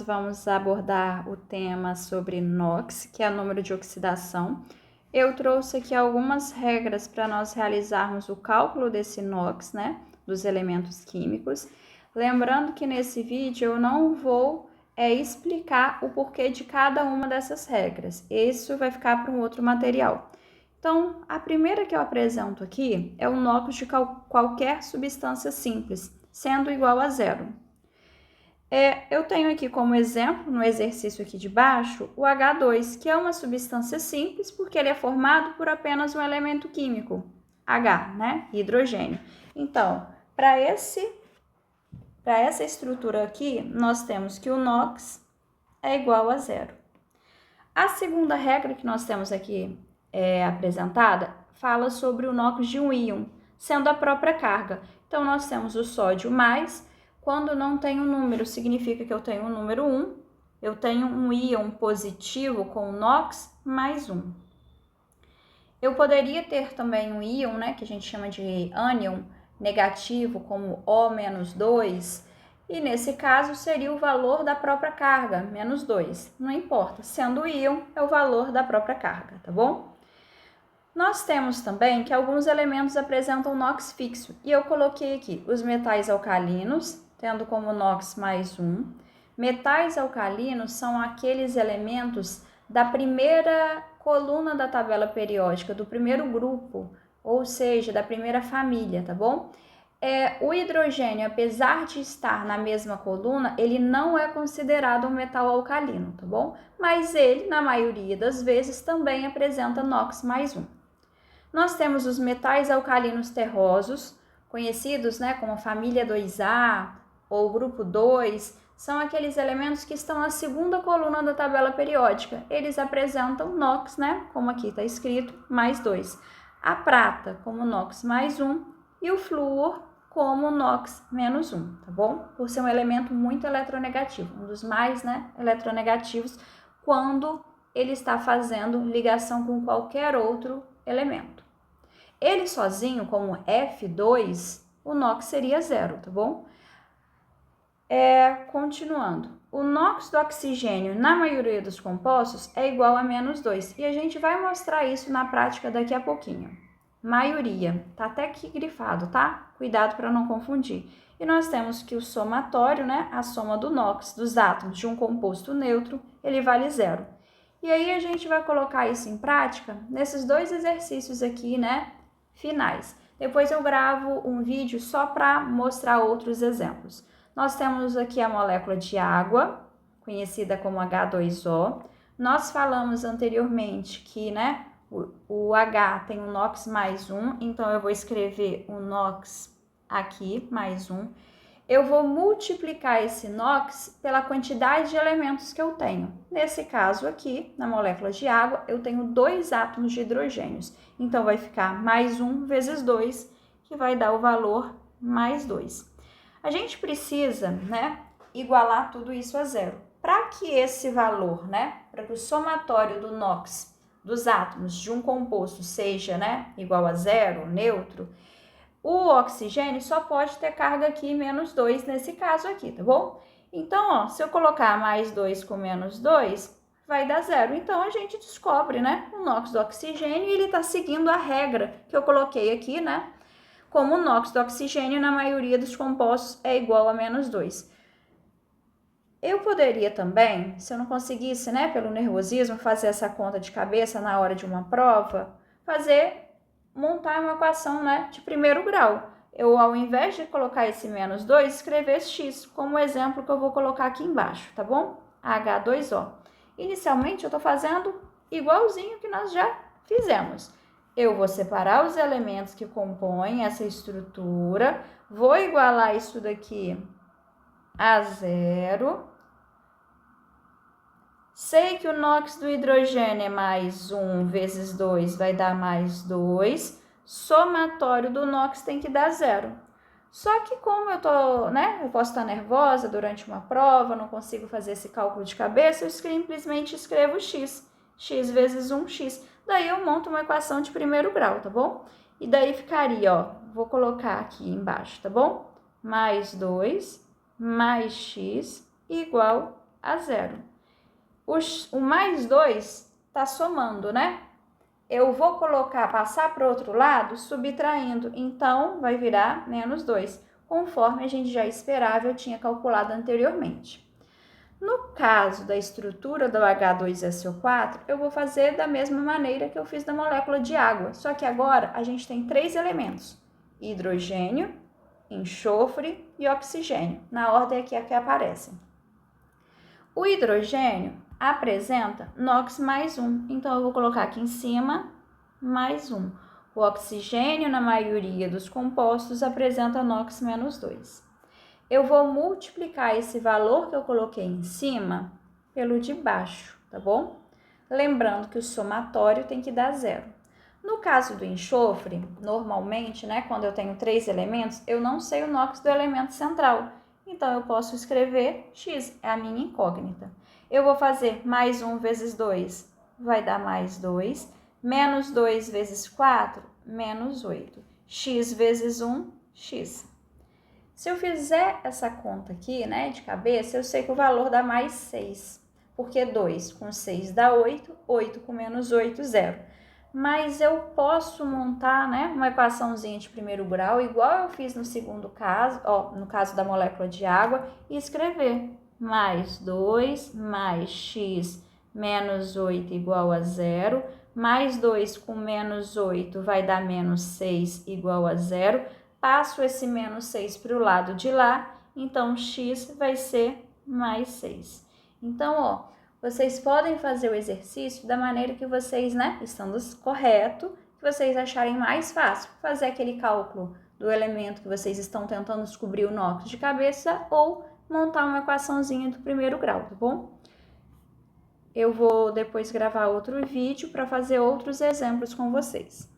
vamos abordar o tema sobre NOx, que é o número de oxidação. Eu trouxe aqui algumas regras para nós realizarmos o cálculo desse NOx, né, dos elementos químicos. Lembrando que nesse vídeo eu não vou explicar o porquê de cada uma dessas regras. Isso vai ficar para um outro material. Então, a primeira que eu apresento aqui é o NOx de qualquer substância simples, sendo igual a zero. Eu tenho aqui como exemplo, no exercício aqui de baixo, o H2, que é uma substância simples porque ele é formado por apenas um elemento químico, H, né? Hidrogênio. Então, para essa estrutura aqui, nós temos que o NOx é igual a zero. A segunda regra que nós temos aqui apresentada fala sobre o NOx de um íon, sendo a própria carga. Então, nós temos o sódio mais. Quando não tem um número, significa que eu tenho o número 1, eu tenho um íon positivo com NOx mais 1. Eu poderia ter também um íon, né, que a gente chama de ânion negativo, como O-2, e nesse caso seria o valor da própria carga, menos 2. Não importa, sendo o íon, é o valor da própria carga, tá bom? Nós temos também que alguns elementos apresentam NOx fixo, e eu coloquei aqui os metais alcalinos, tendo como NOx mais 1. Metais alcalinos são aqueles elementos da primeira coluna da tabela periódica, do primeiro grupo, ou seja, da primeira família, tá bom? O hidrogênio, apesar de estar na mesma coluna, ele não é considerado um metal alcalino, tá bom? Mas ele, na maioria das vezes, também apresenta NOx mais 1. Nós temos os metais alcalinos terrosos, conhecidos, né, como a família 2A ou grupo 2, são aqueles elementos que estão na segunda coluna da tabela periódica. Eles apresentam NOx, né, como aqui está escrito, mais 2. A prata como NOx mais 1 e o flúor como NOx menos 1, tá bom? Por ser um elemento muito eletronegativo, um dos mais, né, eletronegativos, quando ele está fazendo ligação com qualquer outro elemento. Ele sozinho, como F2, o NOx seria zero, tá bom? Continuando, o NOx do oxigênio na maioria dos compostos é igual a menos 2, e a gente vai mostrar isso na prática daqui a pouquinho. Maioria, tá até aqui grifado, tá? Cuidado para não confundir. E nós temos que o somatório, né, a soma do NOx dos átomos de um composto neutro, ele vale zero. E aí a gente vai colocar isso em prática nesses dois exercícios aqui, né, finais. Depois eu gravo um vídeo só para mostrar outros exemplos. Nós temos aqui a molécula de água, conhecida como H2O. Nós falamos anteriormente que, né, o H tem um NOx mais 1, então eu vou escrever o NOx aqui, mais 1. Eu vou multiplicar esse NOx pela quantidade de elementos que eu tenho. Nesse caso aqui, na molécula de água, eu tenho 2 átomos de hidrogênios. Então, vai ficar mais 1 vezes 2, que vai dar o valor mais 2. A gente precisa, né, igualar tudo isso a zero. Para que esse valor, né, para que o somatório do NOx dos átomos de um composto seja, né, igual a zero, neutro, o oxigênio só pode ter carga aqui menos 2 nesse caso aqui, tá bom? Então, ó, se eu colocar mais 2 com menos 2, vai dar zero. Então, a gente descobre, né, o NOx do oxigênio e ele está seguindo a regra que eu coloquei aqui, né? Como o NOx do oxigênio na maioria dos compostos é igual a menos 2. Eu poderia também, se eu não conseguisse, né, pelo nervosismo, fazer essa conta de cabeça na hora de uma prova, montar uma equação, né, de primeiro grau. Eu, ao invés de colocar esse menos 2, escrever esse x, como o exemplo que eu vou colocar aqui embaixo, tá bom? H2O. Inicialmente, eu estou fazendo igualzinho que nós já fizemos. Eu vou separar os elementos que compõem essa estrutura, vou igualar isso daqui a zero. Sei que o NOx do hidrogênio é mais 1 vezes 2 vai dar mais 2. Somatório do NOx tem que dar zero. Só que como eu posso estar nervosa durante uma prova, não consigo fazer esse cálculo de cabeça, eu simplesmente escrevo x. X vezes 1x. Daí eu monto uma equação de primeiro grau, tá bom? E daí ficaria, ó, vou colocar aqui embaixo, tá bom? Mais 2 mais x igual a 0. O mais 2 está somando, né? Eu vou passar para o outro lado, subtraindo, então vai virar menos 2, conforme a gente já esperava, eu tinha calculado anteriormente. No caso da estrutura do H2SO4, eu vou fazer da mesma maneira que eu fiz da molécula de água, só que agora a gente tem 3 elementos: hidrogênio, enxofre e oxigênio, na ordem aqui que aparecem. O hidrogênio apresenta NOx mais 1, então eu vou colocar aqui em cima mais 1. O oxigênio, na maioria dos compostos, apresenta NOx menos 2. Eu vou multiplicar esse valor que eu coloquei em cima pelo de baixo, tá bom? Lembrando que o somatório tem que dar 0. No caso do enxofre, normalmente, né, quando eu tenho 3 elementos, eu não sei o NOx do elemento central. Então, eu posso escrever X, é a minha incógnita. Eu vou fazer mais 1 vezes 2, vai dar mais 2. Menos 2 vezes 4, menos 8. X vezes 1, X. Se eu fizer essa conta aqui, né, de cabeça, eu sei que o valor dá mais 6. Porque 2 com 6 dá 8, 8 com menos 8, 0. Mas eu posso montar, né, uma equaçãozinha de primeiro grau, igual eu fiz no segundo caso, no caso da molécula de água, e escrever mais 2 mais x menos 8 igual a 0, mais 2 com menos 8 vai dar menos 6 igual a 0, passo esse menos 6 para o lado de lá, então x vai ser mais 6. Então, ó, vocês podem fazer o exercício da maneira que vocês, né, estando correto, que vocês acharem mais fácil. Fazer aquele cálculo do elemento que vocês estão tentando descobrir o NOx de cabeça ou montar uma equaçãozinha do primeiro grau, tá bom? Eu vou depois gravar outro vídeo para fazer outros exemplos com vocês.